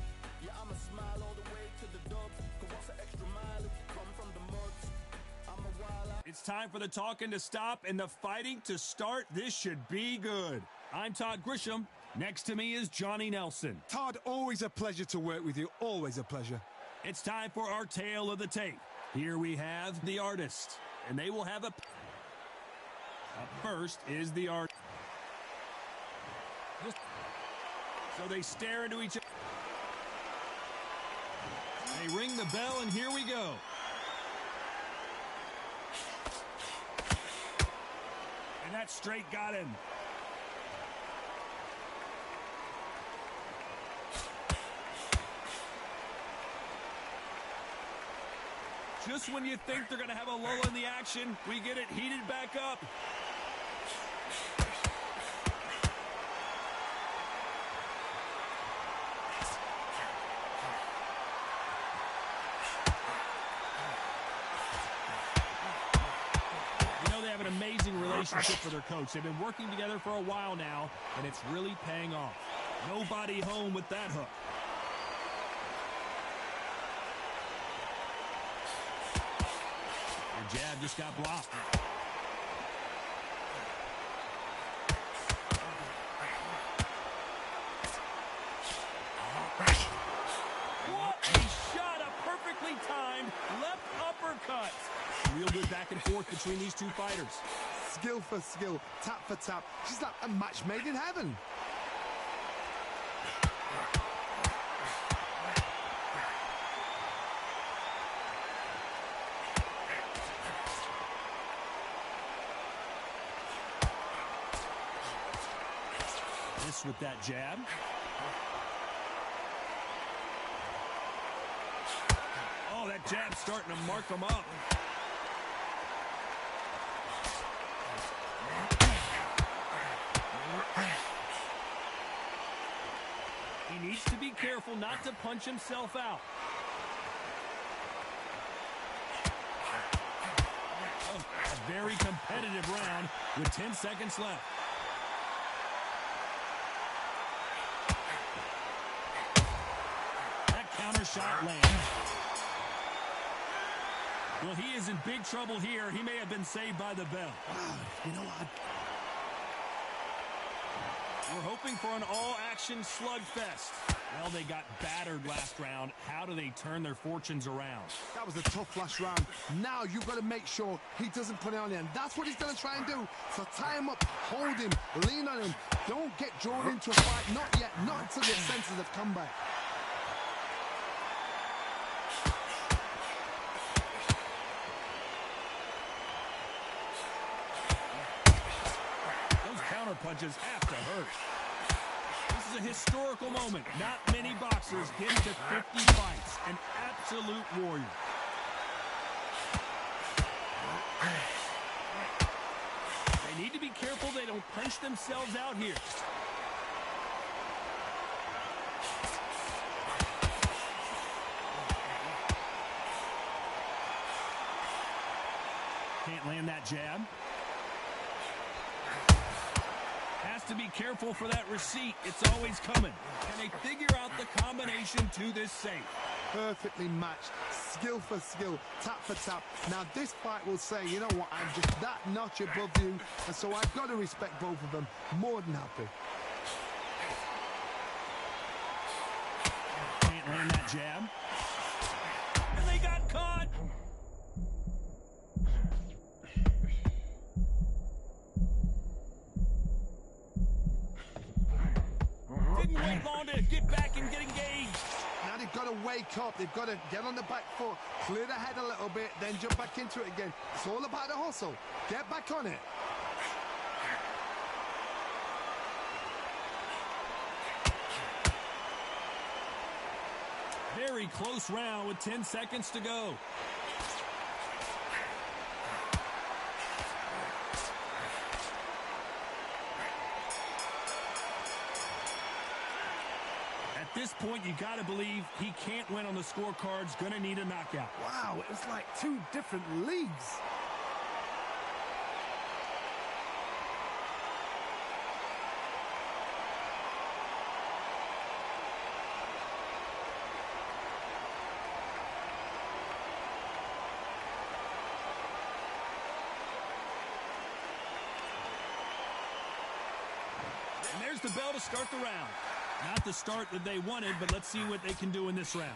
S7: Yeah, I'ma smile all the way to the dubs. Cause what's an extra mile if you come from the muds? I'm a wild out.
S2: It's time for the talking to stop and the fighting to start. This should be good. I'm Todd Grisham. Next to me is Johnny Nelson.
S3: Todd, always a pleasure to work with you. Always a pleasure.
S2: It's time for our tale of the tape. Here we have the artist, and they will have a... Up first is the art. So they stare into each other. They ring the bell, and here we go. And that straight got him. Just when you think they're going to have a lull in the action, we get it heated back up. You know, they have an amazing relationship with their coach. They've been working together for a while now, and it's really paying off. Nobody home with that hook. Jab just got blocked. What a shot! A perfectly timed left uppercut. Real good back and forth between these two fighters.
S3: Skill for skill, tap for tap. She's like a match made in heaven.
S2: With that jab. Oh, that jab's starting to mark him up. He needs to be careful not to punch himself out. Oh, a very competitive round with 10 seconds left. Counter shot lands. Well, he is in big trouble here. He may have been saved by the bell.
S3: You know what?
S2: We're hoping for an all-action slugfest. Well, they got battered last round. How do they turn their fortunes around?
S3: That was a tough last round. Now you've got to make sure he doesn't put it on the end. That's what he's going to try and do. So tie him up, hold him, lean on him. Don't get drawn into a fight. Not yet. Not until your senses have come back.
S2: Punches have to hurt. This is a historical moment. Not many boxers get to 50 fights. An absolute warrior. Need to be careful they don't punch themselves out here. Can't land that jab. Has to be careful for that receipt. It's always coming. Can they figure out the combination to this save?
S3: Perfectly matched, skill for skill, tap for tap. Now this fight will say, you know what, I'm just that notch above you, and so I've got to respect both of them. More than happy.
S2: Can't land that jab. And they got caught. Didn't wait long to get back and get engaged.
S3: Now they've got to wake up. They've got to get on the back foot, clear the head a little bit, then jump back into it again. It's all about the hustle. Get back on it.
S2: Very close round with 10 seconds to go. At this point, you got to believe he can't win on the scorecards. Going to need a knockout.
S3: Wow, it was like two different leagues.
S2: And there's the bell to start the round. Not the start that they wanted, but let's see what they can do in this round.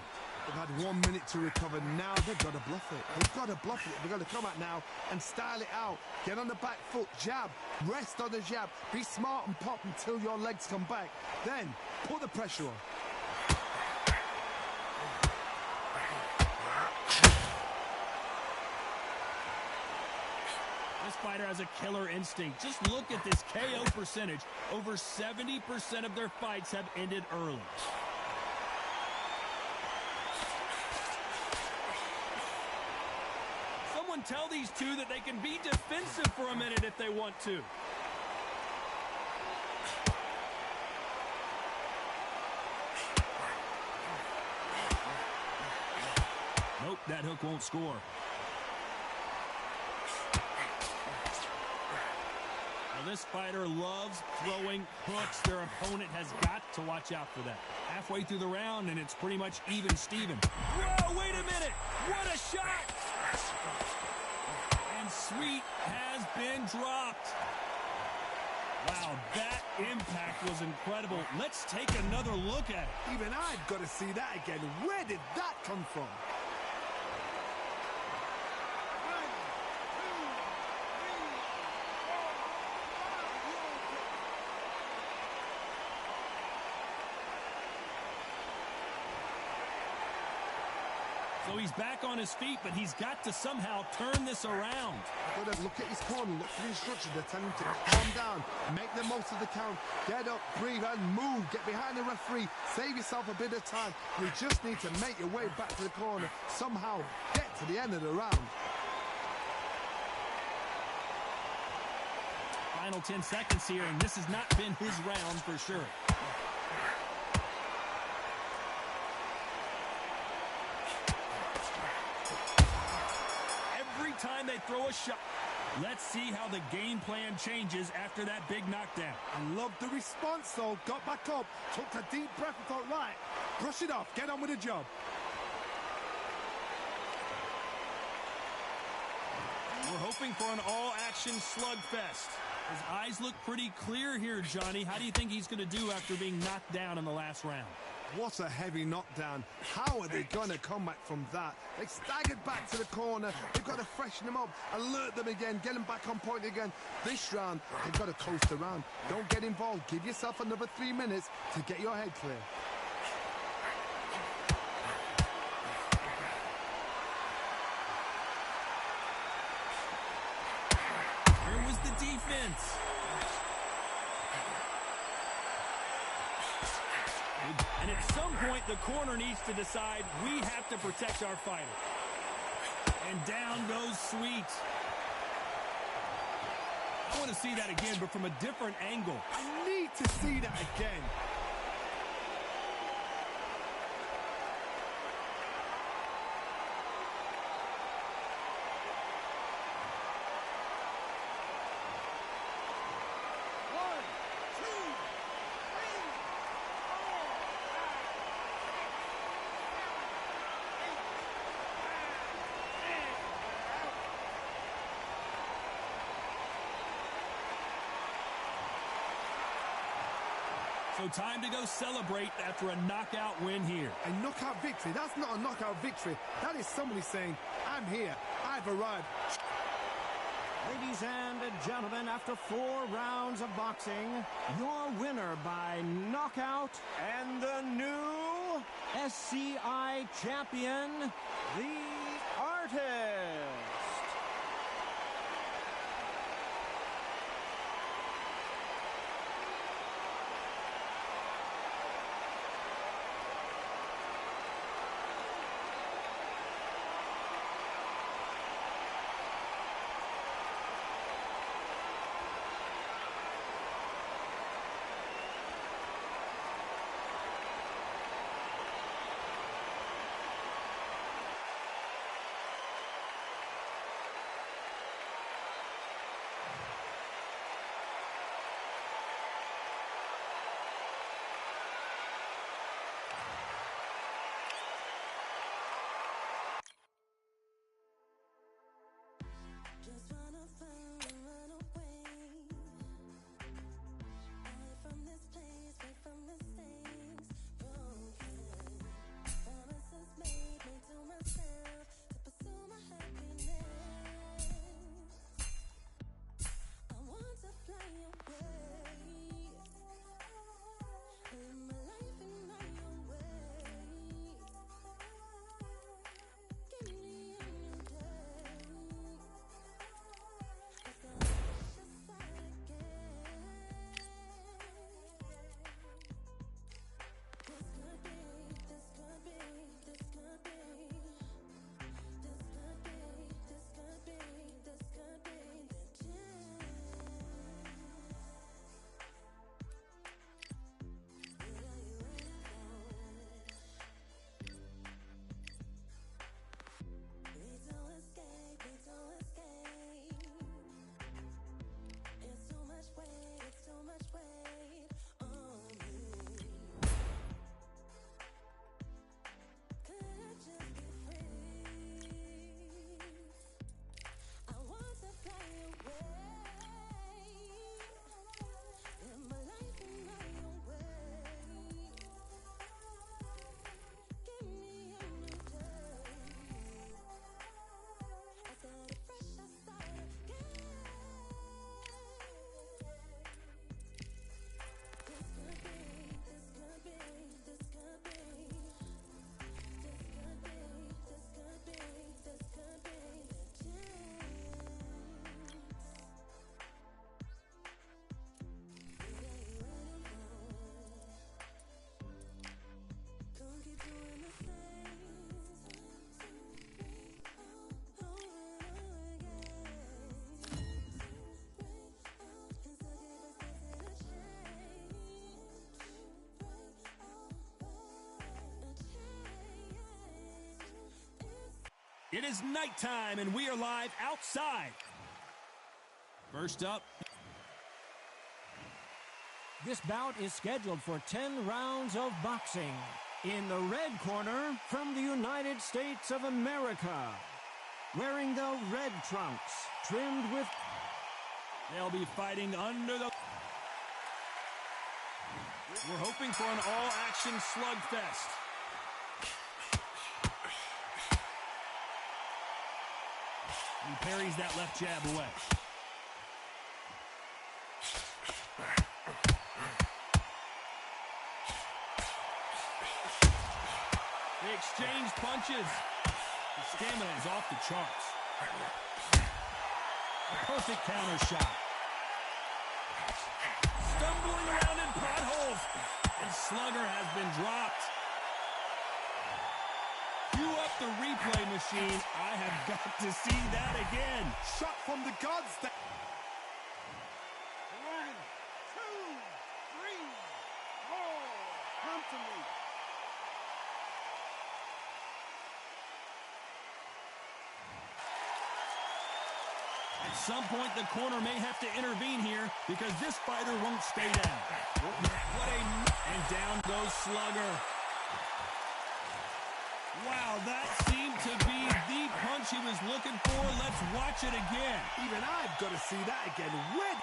S3: They've had 1 minute to recover. Now they've got to bluff it. They've got to bluff it. They've got to come out now and style it out. Get on the back foot, jab, rest on the jab. Be smart and pop until your legs come back. Then put the pressure on.
S2: This fighter has a killer instinct. Just look at this KO percentage. Over 70% of their fights have ended early. Someone tell these two that they can be defensive for a minute if they want to. Nope, that hook won't score. This fighter loves throwing hooks. Their opponent has got to watch out for that. Halfway through the round, and it's pretty much even Steven. Whoa, wait a minute. What a shot. And Sweet has been dropped. Wow, that impact was incredible. Let's take another look at it.
S3: Even I've got to see that again. Where did that come from?
S2: So he's back on his feet, but he's got to somehow turn this around.
S3: Got to look at his corner, look for the instructions. They're telling him to calm down, make the most of the count, get up, breathe, and move. Get behind the referee, save yourself a bit of time. You just need to make your way back to the corner, somehow get to the end of the round.
S2: Final 10 seconds here, and this has not been his round for sure. Time they throw a shot. Let's see how the game plan changes after that big knockdown.
S3: I love the response though. Got back up, took a deep breath and thought, right, brush it off, get on with the job.
S2: We're hoping for an all-action slugfest. His eyes look pretty clear here, Johnny. How do you think he's going to do after being knocked down in the last round?
S3: What a heavy knockdown. How are they going to come back from that? They staggered back to the corner. They've got to freshen them up, alert them again, get them back on point again. This round, they've got to coast around. Don't get involved. Give yourself another 3 minutes to get your head clear.
S2: Where was the defense? And at some point, the corner needs to decide we have to protect our fighter. And down goes Sweet. want to see that again, but from a different angle.
S3: I need to see that again.
S2: So time to go celebrate after a knockout win here.
S3: A knockout victory? That's not a knockout victory. That is somebody saying, I'm here, I've arrived.
S6: Ladies and gentlemen, after 4 rounds of boxing, your winner by knockout and the new SCI champion, the Artist.
S2: It is nighttime, and we are live outside. First up.
S6: This bout is scheduled for 10 rounds of boxing. In the red corner, from the United States of America, wearing the red trunks, trimmed with...
S2: They'll be fighting under the... We're hoping for an all-action slugfest. He parries that left jab away. They exchange punches. The stamina is off the charts. A perfect counter shot. Stumbling around in potholes. And Slugger has been dropped. Cue up the replay machine. I have got to see that again.
S3: Shot from the gods.
S2: At some point, the corner may have to intervene here because this fighter won't stay down. And down goes Slugger. Wow, that seemed to be the punch he was looking for. Let's watch it again.
S3: Even I've got to see that again. Where?
S5: 1,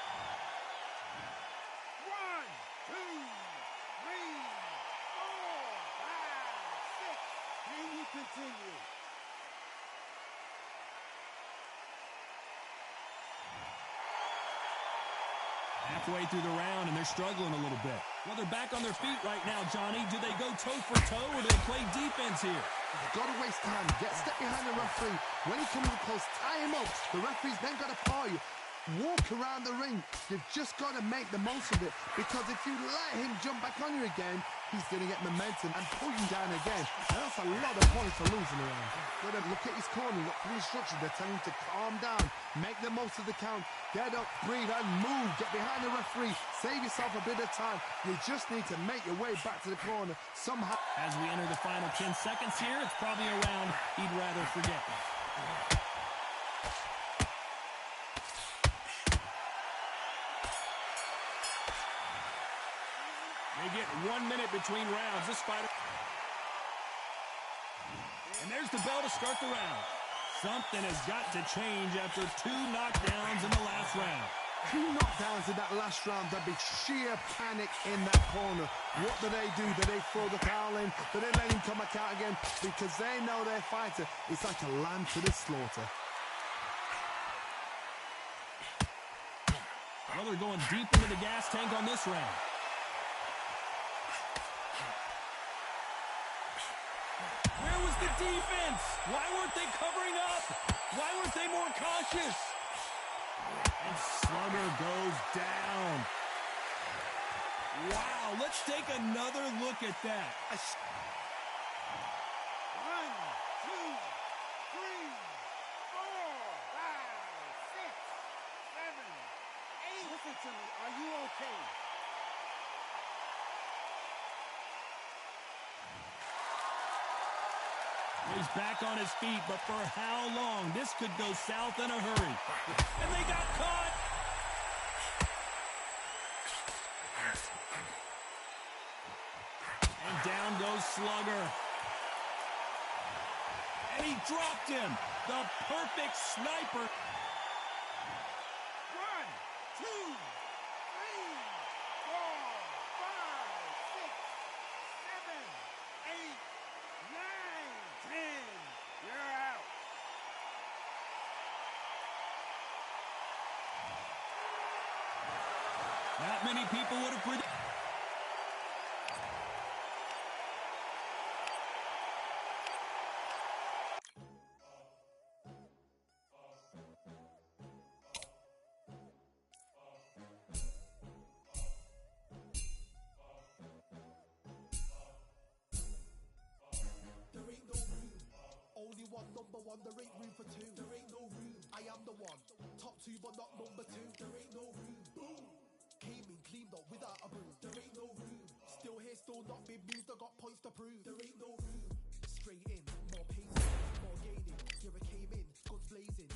S5: 2, 3, 4, 5, 6. Can you continue?
S2: Halfway through the round, and they're struggling a little bit. Well, they're back on their feet right now, Johnny. Do they go toe-for-toe, or do they play defense here?
S3: You've got to waste time. Get step behind the referee. When he comes close, tie him up. The referee's then got to paw you. Walk around the ring. You've just got to make the most of it, because if you let him jump back on you again, he's going to get momentum and pull you down again. And that's a lot of points for losing around. Got to look at his corner. You've got 3 instructions. They're telling him to calm down, make the most of the count, get up, breathe, and move. Get behind the referee. Save yourself a bit of time. You just need to make your way back to the corner somehow.
S2: As we enter the final 10 seconds here, it's probably a round he'd rather forget. They get 1 minute between rounds. This fighter... And there's the bell to start the round. Something has got to change after 2 knockdowns in the last round.
S3: 2 knockdowns in that last round. There'd be sheer panic in that corner. What do? Do they throw the towel in? Do they let him come back out again? Because they know their fighter is like a lamb to the slaughter.
S2: Well, they're going deep into the gas tank on this round. Where was the defense? Why weren't they covering up? Why weren't they more cautious? And Slugger goes down. Wow, let's take another look at that.
S5: 1, 2, 3, 4, 5, 6, 7, 8. Listen to me. Are you okay?
S2: He's back on his feet, but for how long? This could go south in a hurry. And they got caught. And down goes Slugger. And he dropped him. The perfect sniper.
S5: 1, 2, 3, 4, 5, 6, 7, 8, 9, 10. You're out.
S2: Not many people would have predicted.
S1: There ain't no room. Only one, number 1. There ain't room for 2. There ain't no room. I am the one. Top 2, but not number 2. There ain't no room. Boom. Came in, cleaned up without a broom. There ain't no room. Still here, still not been moved. I got points to prove. There ain't no room. Straight in, more pacing, more gaining. Here I came in, guns blazing.